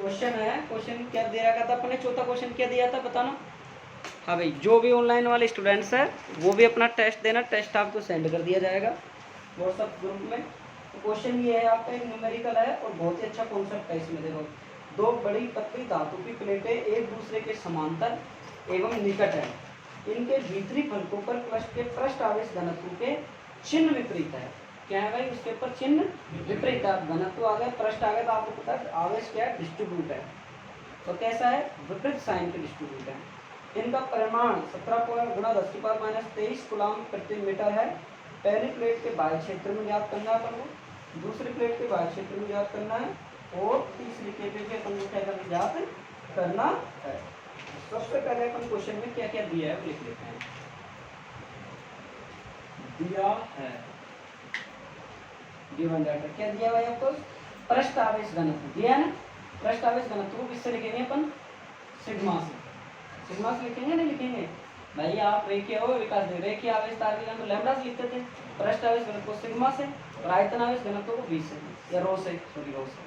Question है, question क्या दे रखा था अपने, चौथा क्वेश्चन क्या दिया था बताना। हाँ भाई, जो भी ऑनलाइन वाले स्टूडेंट्स हैं वो भी अपना टेस्ट देना, टेस्ट आपको सेंड कर दिया जाएगा व्हाट्सएप ग्रुप में। तो क्वेश्चन ये है आपका, एक न्यूमेरिकल है और बहुत ही अच्छा कॉन्सेप्ट है इसमें। देखो, दो बड़ी पतली धातु की प्लेटें एक दूसरे के समांतर एवं निकट है, इनके भीतरी फलकों पर पृष्ठ आवेश घनत्व के चिन्ह विपरीत है। क्या है भाई, उसके ऊपर चिन्ह विपरीत है। घनत्व आ गया, पृष्ठ आ गया, तो आपको पता है आवेश क्या है, डिस्ट्रीब्यूट है। तो कैसा है, विपरीत साइन के डिस्ट्रीब्यूट है। इनका परिमाण 17 गुणा 10⁻³ कूलम प्रति मीटर है। पहली प्लेट के बाह्य क्षेत्र में ज्ञात करना है अपन को, दूसरी प्लेट के बाह्य क्षेत्र में ज्ञात करना है, और तीसरी के पे अपन को क्या करना, ज्ञात करना है। सबसे पहले अपन क्वेश्चन में क्या क्या दिया है वो लिख लेते हैं। दिया है गिवन डाटा क्या दिया भाई आपको, पृष्ठ आवेश घनत्व दिया है ना। पृष्ठ आवेश घनत्व को किससे लिखेंगे अपन, सिग्मा से। सिग्मा से लिखेंगे नहीं लिखेंगे भाई, आप रेखीय हो विकास दे, रेखीय आवेश तार्किक तो लैम्डा से लिखते थे, पृष्ठ आवेश घनत्व को सिग्मा से, और आयतन आवेश घनत्व को v से, या रो से, सॉरी रो से।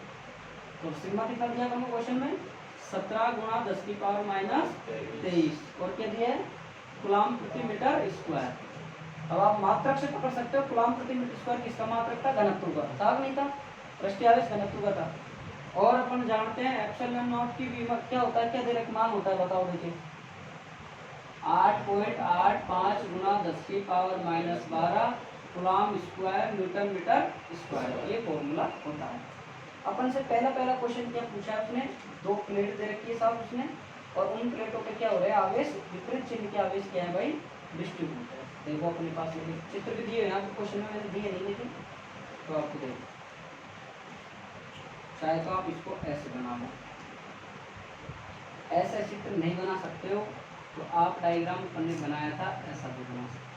तो सिग्मा कितना दिया अपन को क्वेश्चन में, 17 गुणा 10⁻23, और क्या दिया है, कूलम प्रति मीटर स्क्वायर। अब आप मात्रक से पकड़ सकते हो, कूलम प्रति मीटर स्क्वायर किसका मात्रक था, घनत्व का था, नहीं था, पृष्ठीय आवेश घनत्व का था। और अपन जानते हैं एप्सिलॉन नॉट की कीमत क्या होता है, क्या दे रखा मान होता है बताओ, देखिए 8.85 गुणा 10⁻12 coulomb square newton metre square, ये फॉर्मूला होता है। अपन से पहला क्वेश्चन क्या पूछा है उसने, दो प्लेट दे रखी है साहब उसने, और उन प्लेटों पे क्या हो रहा है, आवेश विपरीत चिन्ह के आवेश क्या है भाई, डिस्ट्रीब्यूट है। देखो अपने पास में चित्र भी दिए हैं आपको क्वेश्चन में, मैंने दिए नहीं लेकिन तो आपको देखो, चाहे तो आप इसको ऐसे बना लो, ऐसा चित्र नहीं बना सकते हो तो आप डायग्राम अपन ने बनाया था ऐसा भी बना सकते,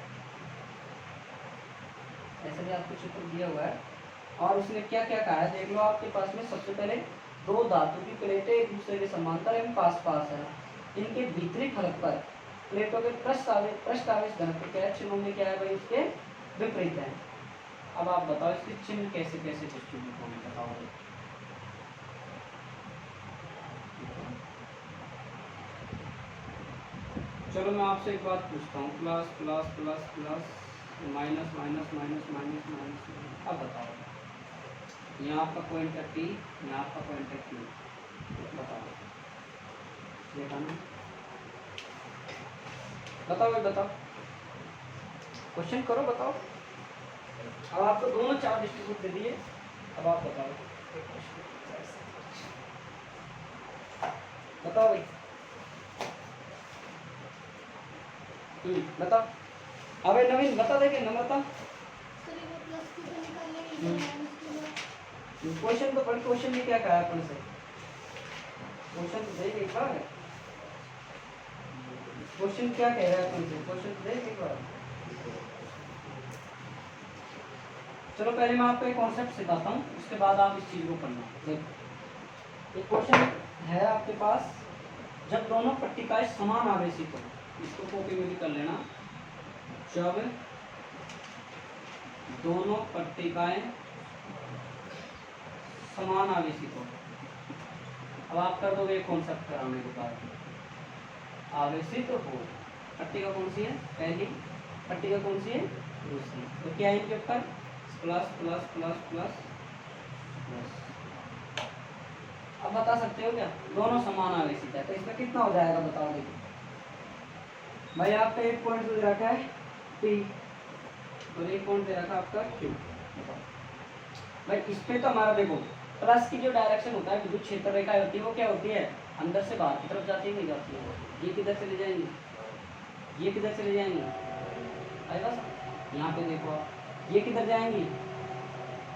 ऐसा भी आपको चित्र दिया हुआ है। और उसने क्या क्या कहा है देख लो, आपके पास में सबसे पहले दो धातु की प्लेटें एक दूसरे के समांतर एवं पास पास है, इनके भीतरी फलक पर प्लेटों के पृष्ठ आवेश घनत्व क्या है, चिन्हों में क्या है भाई, उसके विपरीत है। अब आप बताओ इसके चिन्ह कैसे कैसे डिस्ट्रीब्यूट होंगे, बताओ। चलो मैं आपसे एक बात पूछता हूँ, plus plus plus plus minus minus minus minus minus, अब बताओ, यहाँ आपका पॉइंट है P, यहाँ आपका पॉइंट है Q, बताओ, देखा ना, बताओ भाई बताओ, क्वेश्चन करो बताओ। अब आपको दोनों चार डिस्ट्रीब्यूट दे दिए, अब आप बताओ, बताओ भाई, बताओ। अबे नवीन बता देंगे नम्रता, क्वेश्चन तो पढ़, क्वेश्चन में क्या कहा अपन से, क्वेश्चन तो देख एक बार, क्वेश्चन क्या कह रहा है अपन से, क्वेश्चन तो देख एक बार। चलो पहले मैं आपको एक कॉन्सेप्ट सिखाता हूँ, उसके बाद आप इस चीज को पढ़ना। देखो एक क्वेश्चन है आपके पास, जब दोनों पट्टिकाएं समान आवेशित हो, इसको कॉपी में भी कर लेना, जब दोनों पट्टिकाएं समान आवेशित हो, अब आप कर दोगे कॉन्सेप्ट कराने के बाद, आवेशित हो, पट्टिका कौन सी है, पहली, पट्टिका कौन सी है, दूसरी, तो क्या है इनके ऊपर, plus plus plus plus plus. अब बता सकते हो क्या, दोनों समान आवेशित है, तो इसमें कितना हो जाएगा बताओ। देखिए भाई आपका एक पॉइंट दे रखा है P और एक पॉइंट दे रखा है आपका Q, भाई इस पे तो हमारा देखो प्लस की जो डायरेक्शन होता है, विद्युत क्षेत्र रेखा होती है वो क्या होती है, अंदर से बाहर की तरफ जाती है, नहीं जाती है, ये किधर चले जाएंगे, ये किधर चले जाएंगे, आएगा यहाँ पे देखो आप, ये किधर जाएंगी,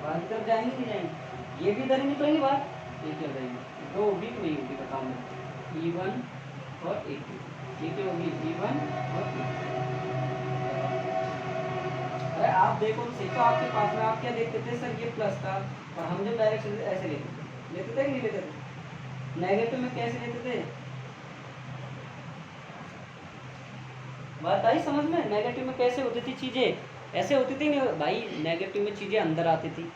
बाहर की तरफ जाएंगे, नहीं जाएंगे, ये भी इधर ही निकलेंगे बाहर, ये क्या जाएंगे, दो वीक नहीं होगी बताओ मैं, E1 और E2, ये क्या होगी, E1 और E2। अरे आप देखो तो सीखो, आपके पास में आप क्या देखते थे सर, ये प्लस था, और हम जब डायरेक्शन ऐसे लेते थे कि नहीं लेते थे, नेगेटिव में कैसे लेते थे, बात आई समझ में, नेगेटिव में कैसे होती थी चीजें, ऐसे होती थी नहीं भाई, नेगेटिव में चीजें अंदर आती थी,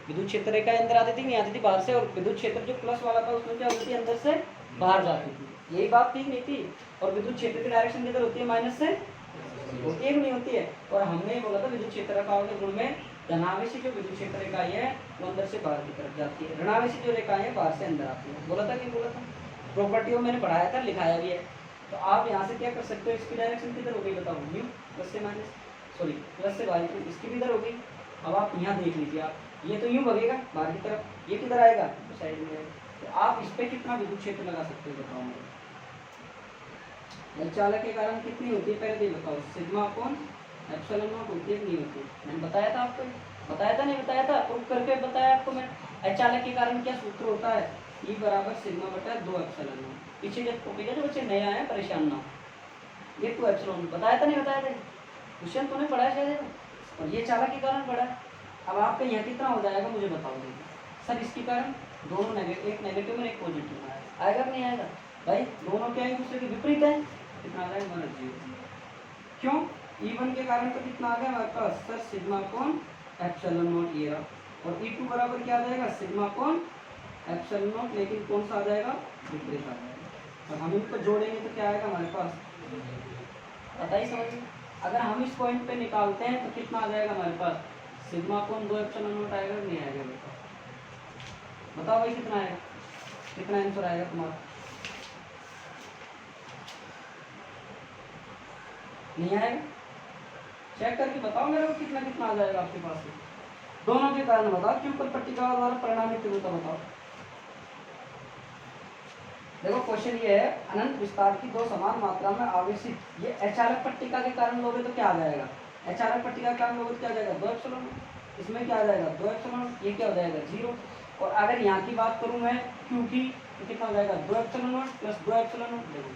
विद्युत क्षेत्र रेखा अंदर आती थी, नहीं आती थी, बाहर से, और विद्युत क्षेत्र जो प्लस वाला था उसमें क्या होती थी, अंदर से बाहर जाती थी। यही बात ठीक नहीं थी। और विद्युत क्षेत्र की डायरेक्शन किधर होती है, माइनस से होती है, नहीं होती है। और हमने ये बोला था विद्युत क्षेत्र रेखाओं के गुण में धनावेशी जो विद्युत क्षेत्र रेखाएं है वो अंदर से बाहर की तरफ जाती है, ऋणावेशी जो रेखाएं है बाहर से अंदर आती है। बोला था कि बोला था, प्रॉपर्टियों मैंने पढ़ाया था, लिखाया भी है। तो आप यहाँ से क्या कर सकते हो, इसकी डायरेक्शन किधर हो गई बताओ, न्यू प्लस से माइनस, सॉरी प्लस से बाहर की, इसकी भी इधर हो गई। अब आप यहाँ देख लीजिए, आप ये तो यूँ भगेगा बाहर की तरफ, ये किधर आएगा तो साइड में आएगा। तो आप इस पर कितना विद्युत क्षेत्र लगा सकते हो बताओ मुझे। चालक के कारण कितनी होती है पहले ये बताओ, सिग्मा अपॉन एप्सिलॉन नॉट होती है, नहीं होती। मैंने बताया था आपको, बताया था नहीं बताया था, प्रूफ करके बताया आपको मैं। अचालक के कारण क्या सूत्र होता है, ई बराबर सिग्मा बटा 2 एप्सिलॉन नॉट। पीछे जब टॉपिक है जो बच्चे नए आए परेशान ना, ये 2 एप्सिलॉन बताया था नहीं बताया था, क्वेश्चन तूने पढ़ा शायद, और ये चालक के कारण पढ़ा। अब आपका यहाँ कितना हो जाएगा मुझे बताओ सर, इसके कारण दोनों नेगेटिव, एक नेगेटिव में एक पॉजिटिव में आएगा नहीं आएगा भाई, दोनों क्या एक दूसरे के विपरीत है, कितना आ जाएगा 1/0। क्यों, E1 के कारण तो कितना आ गया हमारे पास sir, sigma upon epsilon not ये रहा, और E2 बराबर क्या आ जाएगा, सिग्मा अपॉन एप्सिलॉन नॉट, लेकिन कौन सा आ जाएगा, विपरीत आ जाएगा। और हम इनको जोड़ेंगे तो क्या आएगा हमारे पास, पता ही समझ में। अगर हम इस पॉइंट पे निकालते हैं तो कितना आ जाएगा हमारे पास, सिग्मा अपॉन 2 एप्सिलॉन नॉट आएगा, नहीं आएगा बेटा, बताओ भाई कितना आएगा, कितना आंसर आएगा तुम्हारा, नहीं आएगा, चेक करके बताओ मेरे को कितना कितना आ जाएगा आपके पास से। दोनों के कारण बताओ कि ऊपर पट्टिका द्वारा परिणामी तीव्रता बताओ। देखो क्वेश्चन ये है, अनंत विस्तार की दो समान मात्रा में आवेशित, ये अचालक पट्टिका के कारण लोगे तो क्या आ जाएगा, अचालक पट्टिका के कारण लोगे तो क्या आ जाएगा 2 एप्सिलॉन, इसमें क्या आ जाएगा 2 एप्सिलॉन, ये क्या हो जाएगा 0। और अगर यहाँ की बात करूँ मैं क्योंकि, तो कितना हो जाएगा 2 epsilon not plus 2 epsilon not. देखो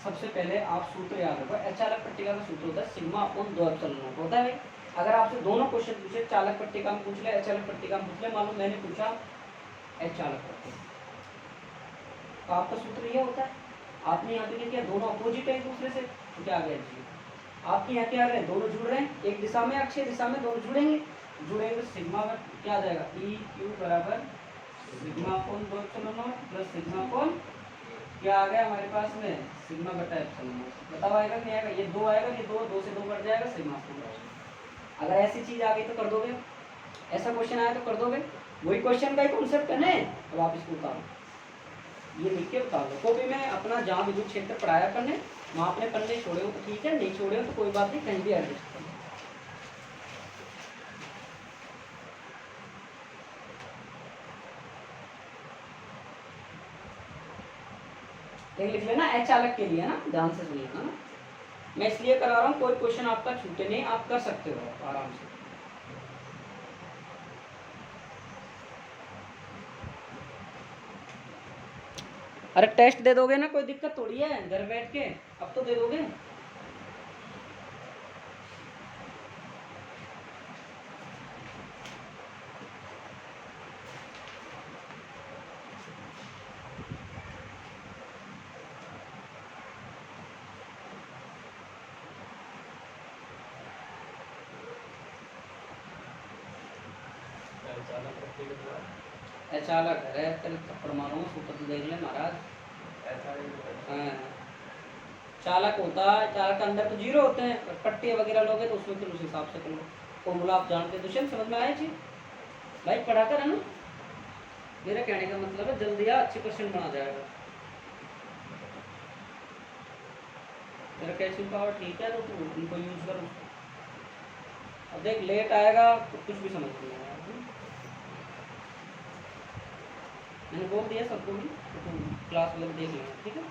सबसे पहले आप सूत्र याद रखो, अचालक पट्टिका का सूत्र होता है सिग्मा अपॉन 2 एप्सिलॉन नॉट होता है भाई। अगर आपसे दोनों क्वेश्चन पूछे, चालक पट्टिका में पूछ ले, अचालक पट्टिका में पूछ ले, मान लो मैंने पूछा अचालक पट्टिका, तो आपका सूत्र ये होता है, आपने यहाँ पे क्या दोनों अपोजिट है एक दूसरे से, तो क्या आ गया जी, आपके यहाँ क्या आ रहे हैं, दोनों जुड़ रहे हैं एक दिशा में, अक्षीय दिशा में दोनों जुड़ेंगे, जुड़ेंगे सिग्मा में क्या आ जाएगा, ई क्यू बराबर sigma upon 2 epsilon not plus sigma upon क्या आ गया हमारे पास में, सिग्मा बटा एप्सिलॉन नॉट। बताओ आएगा नहीं आएगा, ये 2 आएगा, ये 2 से 2 बढ़ जाएगा, सिग्मा अपॉन। अगर ऐसी चीज आ गई तो कर दोगे, ऐसा क्वेश्चन आया तो कर दोगे, वही क्वेश्चन का ही कॉन्सेप्ट है ना। अब आप इसको उतारो, ये लिख के बता दो कॉपी में अपना, जहाँ विद्युत क्षेत्र पढ़ाया करने वहाँ अपने पन्ने छोड़े हो तो ठीक है, नहीं छोड़े हो तो कोई बात नहीं, कहीं भी एडजस्ट कर लो। लिख लेना अचालक के लिए ना, ध्यान से सुनिएगा ना, मैं इसलिए करा रहा हूँ कोई क्वेश्चन आपका छूटे नहीं, आप कर सकते हो आराम से। अरे टेस्ट दे दोगे ना, कोई दिक्कत थोड़ी है, घर बैठ के अब तो दे दोगे। अचालक है थप्पड़ मारूंगा, सूत्र तो देख ले महाराज। हाँ चालक होता है, चालक के अंदर तो 0 होते हैं, पट्टी वगैरह लोगे तो उसमें फिर उस हिसाब से कर लो, फॉर्मूला आप जानते हैं। दुष्यंत समझ में आया जी भाई, पढ़ा कर है ना, मेरा कहने का मतलब है जल्दी आ, अच्छे क्वेश्चन बना जाएगा। तेरा कैचिंग पावर ठीक है तो तू उनको यूज करो। अब देख लेट आएगा तो कुछ भी समझ नहीं आएगा, मैंने बोल दिया सबको भी, तो क्लास वगैरह देख लेना ठीक है।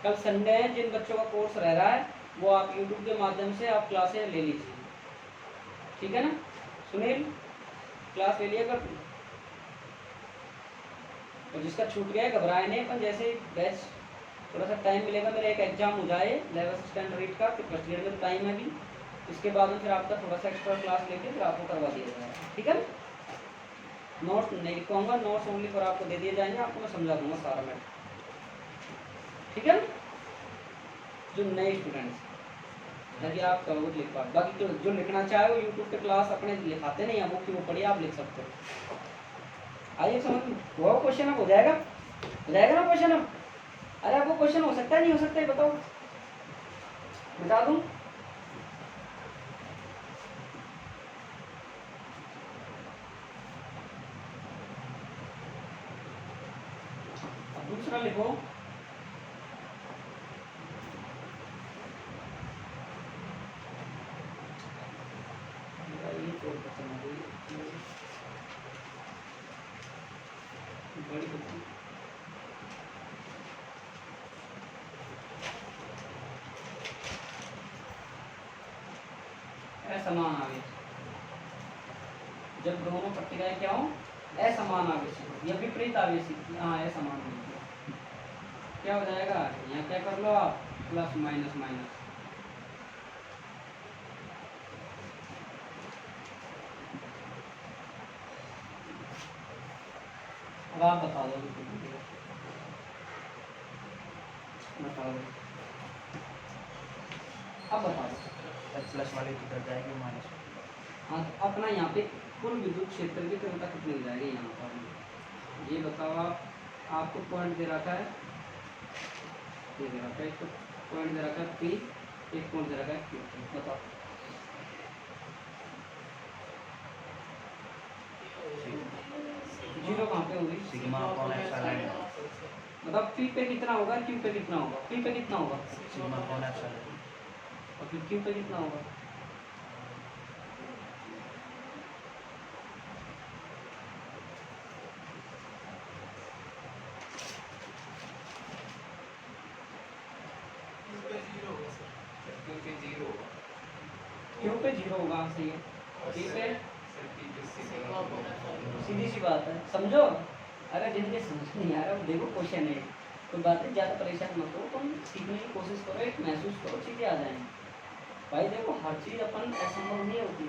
कल संडे है, जिन बच्चों का कोर्स रह रहा है वो आप यूट्यूब के माध्यम से आप क्लासें ले लीजिए, ठीक है ना। सुनील क्लास ले लिया कर, और जिसका छूट गया है घबराए नहीं, अपन जैसे ही बैच थोड़ा सा टाइम मिलेगा, मेरा एक एग्जाम हो जाए 11th स्टैंडर्ड का, फिर फर्स्ट ईयर में टाइम है भी, इसके बाद में फिर आपका थोड़ा सा एक्स्ट्रा क्लास लेके फिर आपको करवा दिया जाएगा, ठीक है। नोट्स नहीं लिखवाऊंगा, नोट्स ओनली पर आपको दे दिए जाएंगे, आपको मैं समझा दूंगा सारा मैटर, ठीक है। जो नए स्टूडेंट्स ताकि आप कहोगे लिख पाओ। बाकी जो लिखना चाहे वो यूट्यूब पे क्लास अपने लिखाते नहीं, बुक की वो पढ़िए, आप लिख सकते हो। आइए समझ में वो क्वेश्चन अब हो जाएगा ना क्वेश्चन अब? अरे आपको क्वेश्चन हो सकता है नहीं हो सकता है बताओ, बता दूं? अब दूसरा लिखो, असमान आवेश, जब दोनों पट्टिकाएं क्या हो असमान आवेशित या विपरीत आवेशित, हाँ असमान क्या हो जाएगा? यहाँ क्या कर लो आप, प्लस माइनस माइनस, अब आप बता दो, बताओ अब बता दो। प्लस वाले की तरफ जाएगी माइनस। हाँ तो अपना यहाँ पे कुल विद्युत क्षेत्र की तीव्रता कितनी हो जाएगी यहाँ पर? ये बताओ आप, आपको पॉइंट दे रखा है, ये दे रखा है, एक पॉइंट दे रखा है पी, एक पॉइंट दे रखा है क्यू, बताओ। जीरो कहाँ पे होगी? Sigma upon epsilon. मतलब पी पे कितना होगा, क्यू पे कितना होगा? पी पे कितना होगा? Sigma upon epsilon. और फिर क्यू पे कितना होगा? क्यू पे जीरो होगा, सही है। पी पे सीधी सी बात है, समझो। अगर जिनके समझ नहीं आ रहा वो देखो क्वेश्चन है, कोई बात नहीं, ज़्यादा परेशान मत हो, तुम सीखने की कोशिश करो, एक महसूस करो, चीज़ें आ जाएंगी। भाई देखो हर चीज़ अपन असंभव नहीं होती,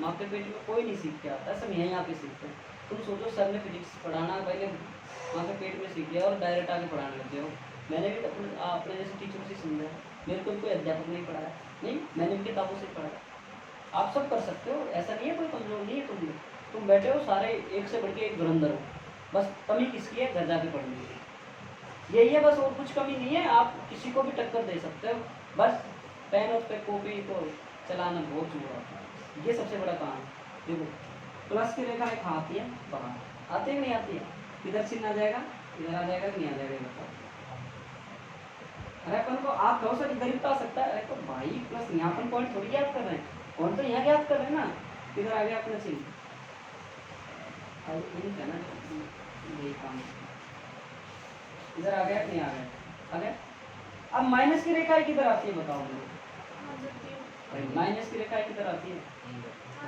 माँ के पेट में कोई नहीं सीख के आता, सब यहीं आके सीखते हैं। तुम सोचो सर ने फिजिक्स पढ़ाना पहले माँ के पेट में सीख लिया और डायरेक्ट आके पढ़ाने लग गए हो। मैंने भी अपने जैसे टीचरों से समझा है, मेरे को कोई अध्यापक नहीं पढ़ाया, नहीं मैंने भी किताबों से पढ़ा। आप सब कर सकते हो, ऐसा नहीं है, कोई कमजोर नहीं है। तुम बैठे हो सारे एक से बढ़ के एक धुरंधर हो, बस कमी किसकी है? घर जाके पढ़ने की, यही है बस, और कुछ कमी नहीं है। आप किसी को भी टक्कर दे सकते हो, बस पेन और पे कॉपी को चलाना बहुत जुड़ा होता है, ये सबसे बड़ा काम है। देखो प्लस की रेखा कहाँ आती है? बाहर आती है नहीं आती है? इधर चिन्ह आ जाएगा, इधर आ जाएगा कि नहीं आ जाएगा बताओ? अरे अपन को आप कहो सर इधर ही बता सकता है, अरे तो भाई प्लस यहाँ अपन पॉइंट थोड़ी याद कर रहे हैं, पॉइंट तो यहाँ याद कर रहे हैं ना। इधर आ गया अपना चिन्ह, ना यही काम, इधर आ गया नहीं आ गया? आ गया। अब माइनस की रेखा किधर आती है बताओ मुझे? माइनस की रेखा किधर आती है?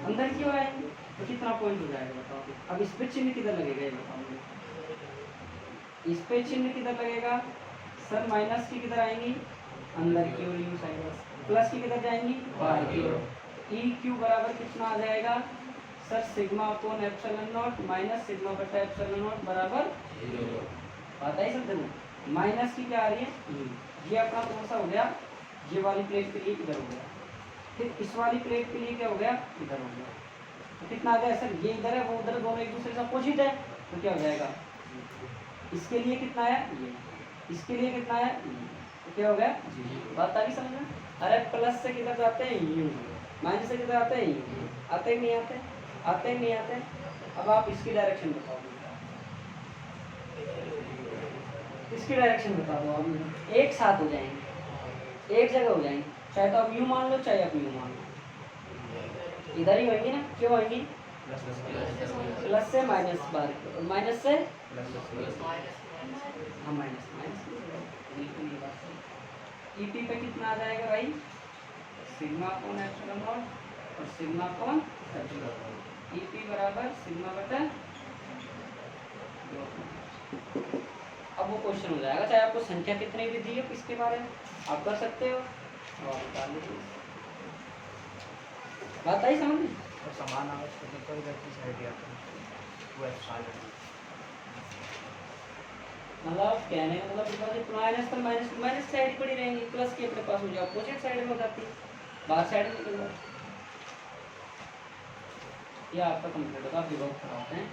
अंदर क्यों आएंगे? तो कितना पॉइंट हो जाएगा बताओ? अब इस पे चिन्ह किधर लगेगा ये बताओ मुझे? इस पे चिन्ह किधर लगेगा सर? माइनस की किधर आएंगी? अंदर की ओर, यू साइड। प्लस की किधर जाएंगी? बाहर की ओर। ई क्यू बराबर कितना आ जाएगा sir? Sigma upon epsilon not minus sigma बटा एप्सिलॉन नॉट बराबर 0। पता ही सब देखो माइनस की क्या आ रही है? ये अपना कौन सा हो गया? ये वाली प्लेट के लिए इधर हो गया, फिर इस वाली प्लेट के लिए क्या हो गया? इधर हो गया। तो कितना आ गया सर? ये इधर है वो उधर, दोनों एक दूसरे से अपोजिट है, तो क्या हो जाएगा? इसके लिए कितना है? ये। इसके लिए कितना है? तो क्या हो गया? बात आ गई समझ में? अरे प्लस से किधर जाते हैं? यू। माइनस से किधर आते हैं? यू। आते ही नहीं आते? आते ही नहीं आते? अब आप इसकी डायरेक्शन बताओ, इसकी डायरेक्शन बता दो, आप एक साथ हो जाएंगे, एक जगह हो जाएंगे, चाहे तो आप यू मान लो चाहे आप यू मान लो, इधर ही होंगी ना। क्यों होंगी? प्लस से माइनस बाहर, माइनस से हाँ माइनस माइनस। ई पी पे कितना आ जाएगा भाई? सिग्मा अपॉन एप्सिलॉन नॉट और sigma upon epsilon. E P बराबर सिग्मा बटा। अब वो क्वेश्चन हो जाएगा, चाहे आपको संख्या कितनी भी दी हो इसके बारे में आप कर सकते हो, तो आप बता लीजिए। बात आई समझ में? और समान आवेश को देखकर इधर की साइड ही आता है वो एप्सिलॉन। मतलब कहने का मतलब माइनस पर माइनस साइड पड़ी रहेंगी, प्लस की अपने पास हो जाए अपोजिट साइड में हो जाती है। बाहर साइड में निकल जाए। ये आपका कंप्लीट होगा, आप विभक्त कराते हैं।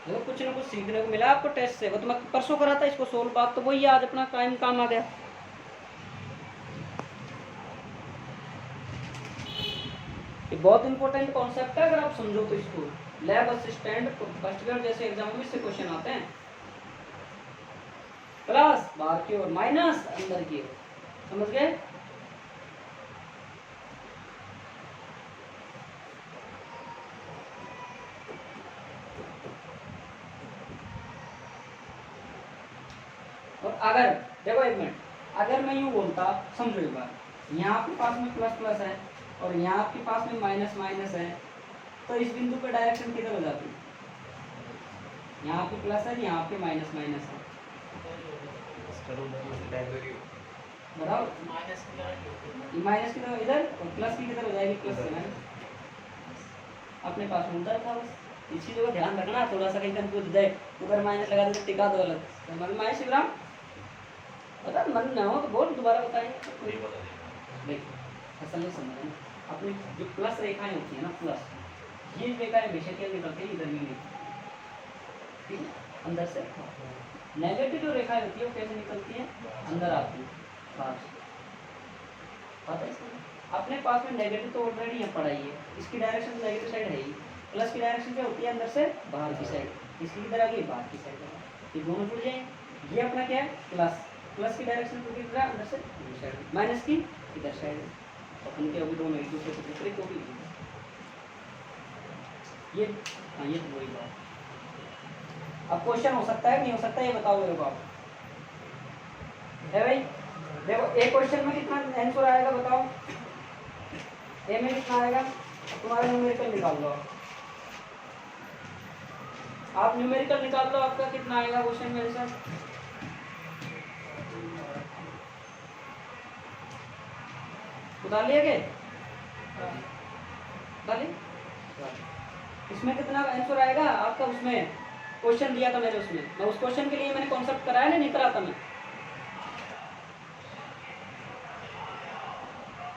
देखो कुछ ना कुछ सीखने को मिला आपको टेस्ट से। वो तो मैं परसों करा था इसको सोल्व, बात तो वही है, आज अपना काम आ गया। ये बहुत इंपॉर्टेंट कॉन्सेप्ट है, अगर आप समझो तो इसको। लैब असिस्टेंट फर्स्ट ईयर जैसे एग्जाम में इससे क्वेश्चन आते हैं। प्लस बाहर की ओर, माइनस अंदर की ओर, समझ गए? और अगर देखो एक मिनट, अगर मैं यूं बोलता, समझो एक बार, यहाँ आपके पास में प्लस प्लस है और यहाँ आपके पास में माइनस माइनस है, तो इस बिंदु पे डायरेक्शन किधर हो जाती है? यहाँ पे प्लस है, यहाँ पे माइनस माइनस है, बराबर? माइनस की तरफ इधर और प्लस की किधर हो जाएगी? प्लस से माइनस। अपने पास में होता था बस, इस चीज़ों का ध्यान रखना, थोड़ा सा कहीं कंफ्यूज हो जाए, ऊपर माइनस लगा देते टिका दो अलग। मन में आए शिवराम? पता मन ना हो तो बोल, दोबारा बताएंगे। देखिए असल में समझ रहे, अपनी जो प्लस रेखाएं होती है ना, प्लस ये रेखाएं बेशक क्या निकलती है, इधर भी नहीं, ठीक है, अंदर से। नेगेटिव जो रेखाएं होती है वो कैसे निकलती है? अंदर आती है, बाहर। पता है इसमें अपने पास में नेगेटिव तो ऑलरेडी यहाँ पड़ा ही है, इसकी डायरेक्शन नेगेटिव साइड है ही। प्लस की डायरेक्शन क्या होती है? अंदर से बाहर की साइड। इसकी किधर आ गई? बाहर की साइड। ये दोनों जुड़ जाएंगे। ये अपना क्या है? प्लस। प्लस की डायरेक्शन तो किधर है? अंदर से इधर साइड। माइनस की इधर साइड। अपन के अभी दोनों एक दूसरे से विपरीत होगी। ये हाँ, ये तो वही बात। अब क्वेश्चन हो सकता है नहीं हो सकता, ये बताओ मेरे को आप। है भाई, देखो एक क्वेश्चन में कितना आंसर आएगा बताओ? ए में कितना आएगा? तुम्हारा न्यूमेरिकल निकाल लो आप न्यूमेरिकल निकाल लो, आपका कितना आएगा क्वेश्चन में आंसर? बता लिया क्या? बता लिया? इसमें कितना आंसर आएगा आपका? उसमें क्वेश्चन दिया था मैंने, उसमें मैं उस क्वेश्चन के लिए मैंने कॉन्सेप्ट कराया नहीं कराता मैं?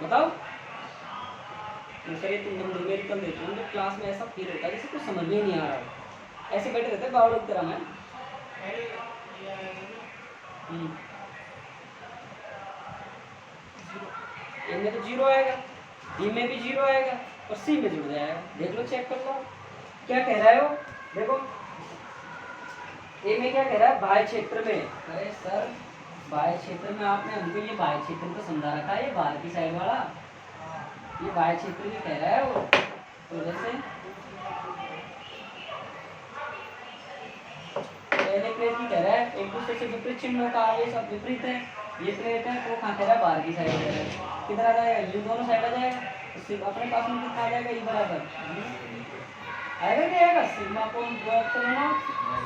बताओ। सर ये तुम न्यूमेरिकल देते हो तो क्लास में ऐसा फील होता है जैसे कुछ समझ में ही नहीं आ रहा है, ऐसे बैठे रहते बावड़ की तरह। मैं ए में तो जीरो आएगा, बी में भी जीरो आएगा और सी में जुड़ जाएगा। देख लो, चेक कर लो क्या कह रहा है वो। देखो ए में क्या कह रहा है? बाह्य क्षेत्र में। अरे सर बाह्य क्षेत्र में आपने हमको ये बाह्य क्षेत्र तो समझा रखा है, ये बाहर की साइड वाला ये बाह्य क्षेत्र में कह रहा है वो। तो जैसे पहले प्लेट की कह रहा है एक दूसरे से विपरीत चिन्हों का आवेश अब विपरीत है। ये प्लेट है तो कहाँ कह रहा है? बाहर की साइड है। किधर आ जाएगा? ये दोनों साइड आ जाएगा। तो अपने पास में कितना आ जाएगा? ये बराबर आएगा क्या आएगा? सिग्मा कोण 2 एप्सिलॉन नॉट,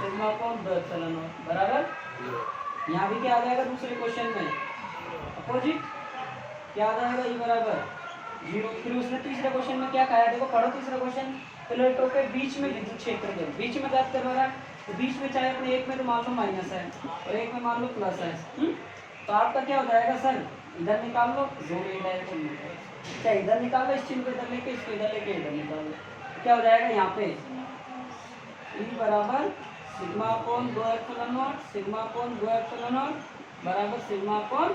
सिग्मा कोण 2 एप्सिलॉन नॉट बराबर। यहाँ भी क्या आ जाएगा दूसरे क्वेश्चन में? अपोजिट क्या आ जाएगा? ये बराबर 0। फिर उसने तीसरे क्वेश्चन में क्या कहा? देखो पढ़ो तीसरा क्वेश्चन। प्लेटों के बीच में विद्युत क्षेत्र के बीच में बात कर रहा है, तो बीच में चाहे अपने एक में तो मान लो माइनस है और एक में मान लो प्लस है। तो आपका क्या हो जाएगा सर? इधर निकाल लो, जोड़ एक डायरेक्शन में, क्या इधर निकाल लो, इस चिन्ह को इधर लेके इसको इधर लेके इधर निकाल लो, क्या हो जाएगा यहाँ पे? ई बराबर सिग्मा कोण 2 एप्सिलॉन नॉट, सिग्मा कोण 2 एप्सिलॉन नॉट बराबर सिग्मा कोण।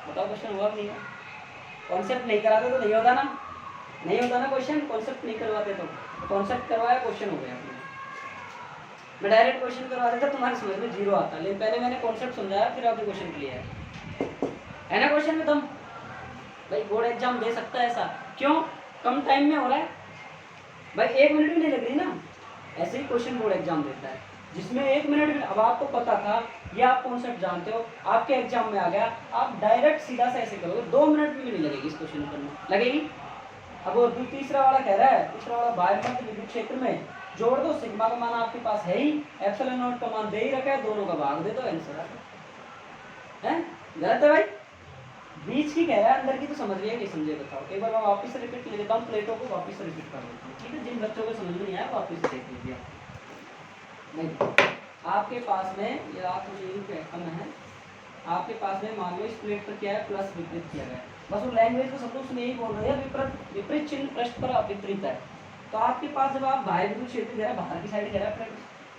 बताओ क्वेश्चन हुआ नहीं है? कॉन्सेप्ट नहीं कराते तो नहीं होता ना, नहीं होता ना क्वेश्चन। कॉन्सेप्ट नहीं करवाते तो कॉन्सेप्ट करवाया क्वेश्चन हो गया। मैं डायरेक्ट क्वेश्चन करवा देता तुम्हारे समझ में जीरो आता, लेकिन पहले मैंने कॉन्सेप्ट समझाया फिर आपने क्वेश्चन क्लियर है ना। क्वेश्चन में तुम भाई बोर्ड एग्जाम दे सकता है ऐसा, क्यों? कम टाइम में हो रहा है भाई, 1 मिनट भी नहीं लग रही ना। ऐसे ही क्वेश्चन बोर्ड एग्जाम देता है जिसमें 1 मिनट भी। अब आपको पता था, ये आप कॉन्सेप्ट जानते हो, आपके एग्जाम में आ गया, आप डायरेक्ट सीधा से ऐसे करोगे, 2 मिनट भी नहीं लगेगी इस क्वेश्चन करने, लगेगी? अब वो तीसरा वाला कह रहा है, तीसरा वाला बाह्य मध्य विद्युत क्षेत्र में जोड़ दो, सिग्मा का मान आपके पास है ही, एप्सिलॉन नॉट का मान दे ही रखा है, दोनों का भाग दे दो, आंसर है। गलत है भाई? बीच की कह रहा है, अंदर की तो समझ लिया नहीं समझे? बताओ एक बार मैं वापस से रिपीट ले लेता हूँ, प्लेटों को वापस से रिपीट कर देता हूँ, ठीक है? जिन बच्चों को समझ में नहीं आया वापस से देख लीजिए। नहीं आपके पास में ये आप मुझे कम है, आपके पास में मान लो इस प्लेट पर क्या है, प्लस विपरीत किया गया है। बस वो लैंग्वेज को समझो, उसमें यही बोल रहे हैं विपरीत, विपरीत चिन्ह पृष्ठ पर विपरीत है। तो आपके पास जब आप बाहर विद्युत क्षेत्र कह रहा है, बाहर की साइड कह रहा है,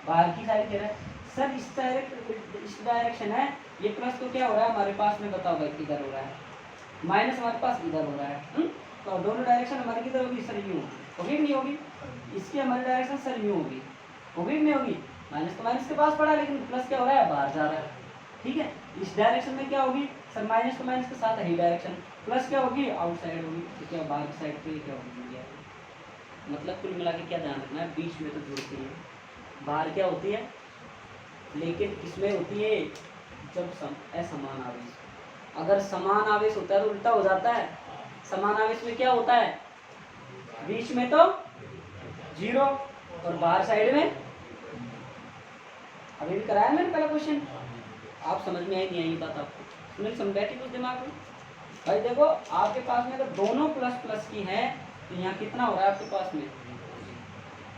बाहर की साइड कह रहा है सर, इस डायरेक्शन है, ये प्लस तो क्या हो रहा है हमारे पास में, बताओ भाई किधर हो रहा है, माइनस हमारे पास इधर हो रहा है। तो दोनों डायरेक्शन हमारी किधर होगी सर, यूँ होगी नहीं होगी, इसकी हमारी डायरेक्शन सर यूँ होगी नहीं होगी, माइनस तो माइनस के पास पड़ा लेकिन प्लस क्या हो रहा है, बाहर जा रहा है। ठीक है, इस डायरेक्शन में क्या होगी सर, माइनस तो माइनस के साथ है डायरेक्शन, प्लस क्या होगी आउटसाइड होगी, तो क्या बाहर की साइड पे क्या होगी, मतलब कुल मिला के क्या ध्यान रखना है, बीच में तो जुड़ती है, बाहर क्या होती है, लेकिन इसमें होती है जब असमान आवेश, अगर समान आवेश होता है तो उल्टा हो जाता है, समान आवेश में क्या होता है, बीच में तो जीरो और बाहर साइड में, अभी भी कराया मैंने पहला क्वेश्चन, आप समझ में आई नहीं आई बात आपको, मैंने समझाई थी कुछ दिमाग में। भाई देखो आपके पास में अगर दोनों प्लस प्लस की है तो यहाँ कितना हो रहा है आपके पास में,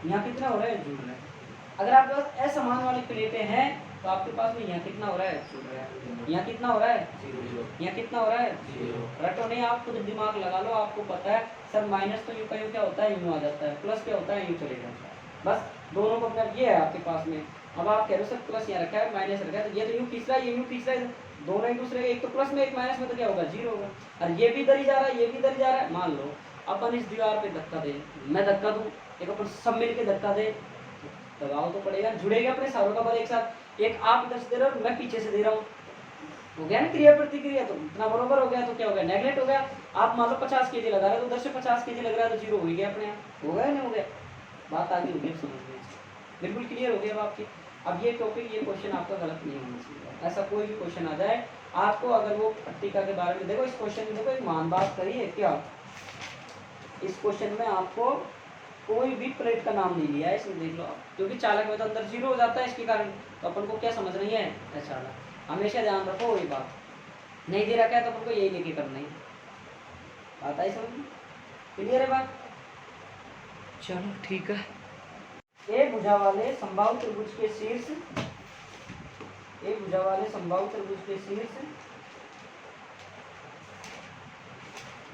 यहाँ कितना हो रहा है, जुड़ रहा है। अगर आपके पास असमान वाली प्लेटें हैं तो आपके पास में यहाँ कितना हो रहा है, जुड़ रहा है, यहाँ कितना हो रहा है, यहाँ कितना हो रहा है, रटो नहीं, आप खुद दिमाग लगा लो, आपको पता है सर माइनस तो यूँ का यूँ क्या होता है, यूँ आ जाता है, प्लस क्या होता है, यूँ चले जाता है, बस दोनों को अपना ये है आपके पास में। अब आप कह रहे हो सर प्लस यहाँ रखा है माइनस रखा है, तो ये तो यूँ खींच रहा है, ये यूँ खींच रहा है, दोनों एक दूसरे, एक तो प्लस में एक माइनस में, तो क्या होगा, जीरो होगा, और ये भी इधर ही जा रहा है, ये भी इधर ही जा रहा है। मान लो अपन इस दीवार पे धक्का दे, मैं धक्का दूं, एक अपन सब मिलके धक्का दे, दबाव तो पड़ेगा, जुड़ेगा अपने सारों का बल एक साथ, एक आप इधर से दे रहे हो, मैं पीछे से दे रहा हूँ, हो गया ना क्रिया प्रतिक्रिया, तो इतना बरोबर हो गया, तो क्या हो गया, नेगलेक्ट हो गया। आप मान लो 50 केजी लगा रहे हो, तो उधर से 50 केजी लग रहा है, तो जीरो हो ही गया अपने आप, हो गया नहीं हो गया, बात आगे होगी, समझ में बिल्कुल क्लियर हो गया अब आपकी। अब ये टॉपिक, ये क्वेश्चन आपका गलत नहीं होना चाहिए, ऐसा कोई भी क्वेश्चन आ जाए आपको, अगर वो पट्टिका के बारे में देखो, इस क्वेश्चन में देखो एक मान बात करी है क्या, इस क्वेश्चन में आपको कोई भी प्लेट का नाम नहीं लिया है, इसमें देख लो आप, क्योंकि चालक में तो अंदर जीरो हो जाता है इसके कारण, तो अपन को क्या समझ रही है, अच्छा हमेशा ध्यान रखो, वही बात नहीं दे रखा है तो अपन को यही लेके करना ही, बात आई समझ में, क्लियर है बात, चलो ठीक है। एक भुजा वाले समबाहु त्रिभुज के शीर्ष, एक भुजा वाले समबाहु त्रिभुज के शीर्ष,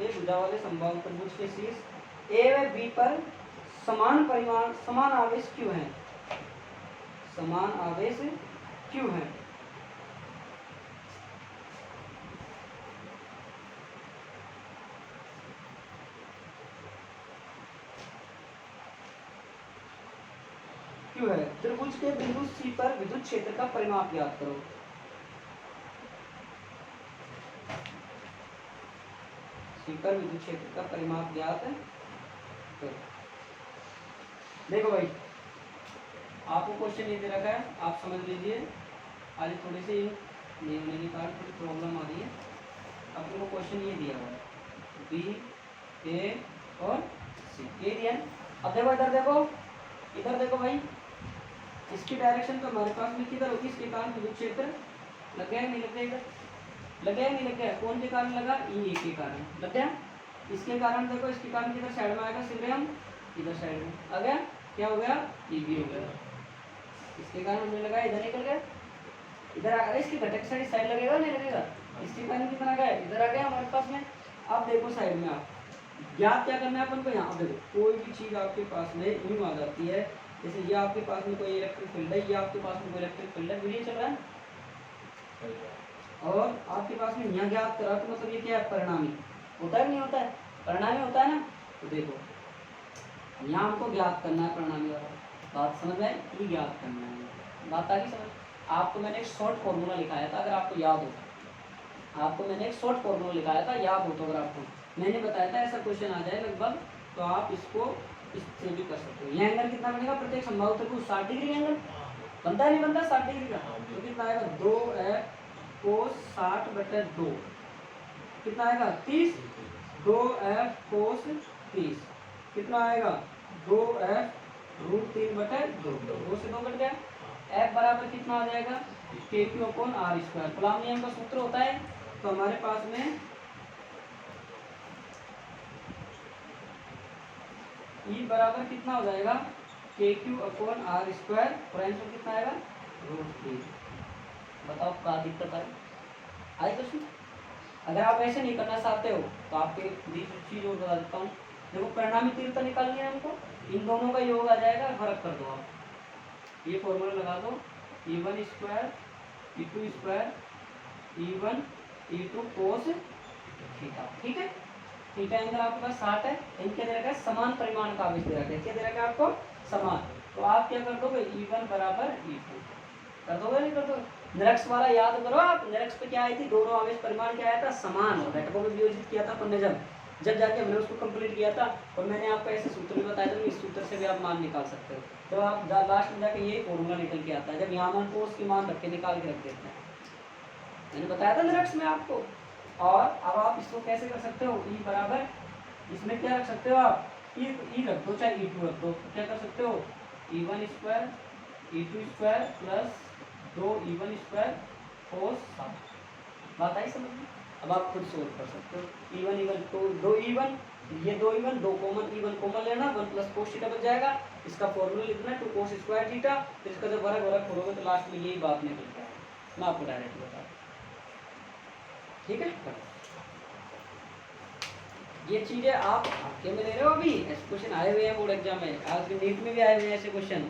एक भुजा वाले समबाहु त्रिभुज के शीर्ष ए व बी पर समान परिमाण, समान आवेश क्यों है, समान आवेश क्यों है, क्यों है, त्रिभुज के बिंदु सी पर विद्युत क्षेत्र का परिमाप ज्ञात करो, सी पर विद्युत क्षेत्र का परिमाप ज्ञात करो। देखो भाई आपको क्वेश्चन ये दे रखा है, आप समझ लीजिए, आज थोड़े से नहीं होने के कारण थोड़ी प्रॉब्लम आ रही है, आपको क्वेश्चन ये दिया हुआ है, बी ए और सी ये दिया है। अब देखो इधर देखो, इधर देखो भाई, इसकी डायरेक्शन तो हमारे पास में किधर होगी, इसके कारण विद्युत क्षेत्र लग गया नहीं लग गया, इधर लग गया नहीं लग गया, कौन के कारण लगा, ई के कारण लग गया, इसके कारण देखो, इसके कारण किधर साइड में आएगा, सीधे हम इधर साइड में आ गया, क्या हो गया, ई भी हो गया, इसके कारण हमने लगाया, इधर निकल गया, इधर आ गया, इसकी घटक साइड लगेगा नहीं लगेगा, इसके कारण कितना गया, इधर आ गया हमारे पास में। अब देखो साइड में आप ज्ञात क्या करना है अपन को, यहाँ देखो कोई भी चीज आपके पास में यूं आ जाती है, जैसे ये आपके पास में कोई इलेक्ट्रिक फील्ड है, ये आपके पास में कोई इलेक्ट्रिक फील्ड है, वीडियो चल रहा है, और आपके पास में यहाँ ज्ञात करा, तो मतलब ये क्या है, परिणामी होता है नहीं होता है, परिणामी होता है ना, तो देखो यहाँ हमको ज्ञात करना है परिणामी वाला, बात समझ में, ये ज्ञात करना है, बात आ गई समझ। आपको मैंने एक शॉर्ट फॉर्मूला लिखाया था, अगर आपको याद हो, आपको मैंने एक शॉर्ट फॉर्मूला लिखाया था, याद हो तो, अगर आपको मैंने बताया था ऐसा क्वेश्चन आ जाए लगभग, तो आप इसको इससे भी कर सकते हो। यह एंगल कितना बनेगा, प्रत्येक संभावित त्रिभुज 60 डिग्री एंगल बनता है नहीं बनता, 60 डिग्री का, तो कितना आएगा, 2f cos 60/2, कितना आएगा 30, 2f cos 30 कितना आएगा, 2f√3/2, 2 से 2 कट गया, f बराबर कितना आ जाएगा, KQ/R², कूलॉम नियम का सूत्र होता है, तो हमारे पास में E बराबर कितना हो जाएगा, KQ/R², और आंसर कितना आएगा √3। बताओ क्या दिक्कत आई क्वेश्चन? अगर आप ऐसे नहीं करना चाहते हो तो आपके बीच चीज और बता देता हूँ। देखो परिणामी तीव्रता निकालनी है हमको, इन दोनों का योग आ जाएगा, फर्क कर दो आप, ये फॉर्मूला लगा दो, E1 square E2 square E1 E2 cos theta. ठीक है, थीटा एंगल आपके पास 60 है, इनके दे रखा है समान परिमाण का आवेश दे रखा है, क्या दे रखा है आपको? समान। तो आप क्या कर दोगे, E1 बराबर E2 कर दोगे नहीं कर दोगे? निरक्ष वाला याद करो आप, निरक्ष पे क्या आई थी, दोनों आवेश परिमाण क्या आया था, समान। घटकों में वियोजित किया था अपन ने जब जाके हमने उसको कंप्लीट किया था, और मैंने आपको ऐसे सूत्र भी बताया था, इस सूत्र से भी आप मान निकाल सकते हो। तो आप लास्ट में जाके यही फॉर्मूला निकल के आता है, जब यहाँ मान को उसकी मान रख के निकाल के रख देते हैं, मैंने बताया था निरक्ष में आपको। और अब आप इसको कैसे कर सकते हो, ई बराबर, इसमें क्या रख सकते हो आप, ई रख दो चाहे E2 रख दो, तो क्या कर सकते हो, E1 square E2 square plus 2E1 square कोस 7। बात आई समझ में? अब आप खुद सोल्व कर सकते हो। E1 तो 2E1, ये 2E1 दो कॉमन, E1 कॉमन लेना, 1 प्लस कोस थीटा बच जाएगा, इसका फॉर्मूला लिखना है 2 कोस स्क्वायर थीटा, फिर इसका जब वर्ग करोगे तो लास्ट में यही बात निकल के आएगी। मैं आपको डायरेक्ट बता दूं, ठीक है? ये चीजें आप आपके में ले रहे हो, अभी ऐसे क्वेश्चन आए हुए हैं बोर्ड एग्जाम में, आज के नीट में भी आए हुए हैं ऐसे क्वेश्चन।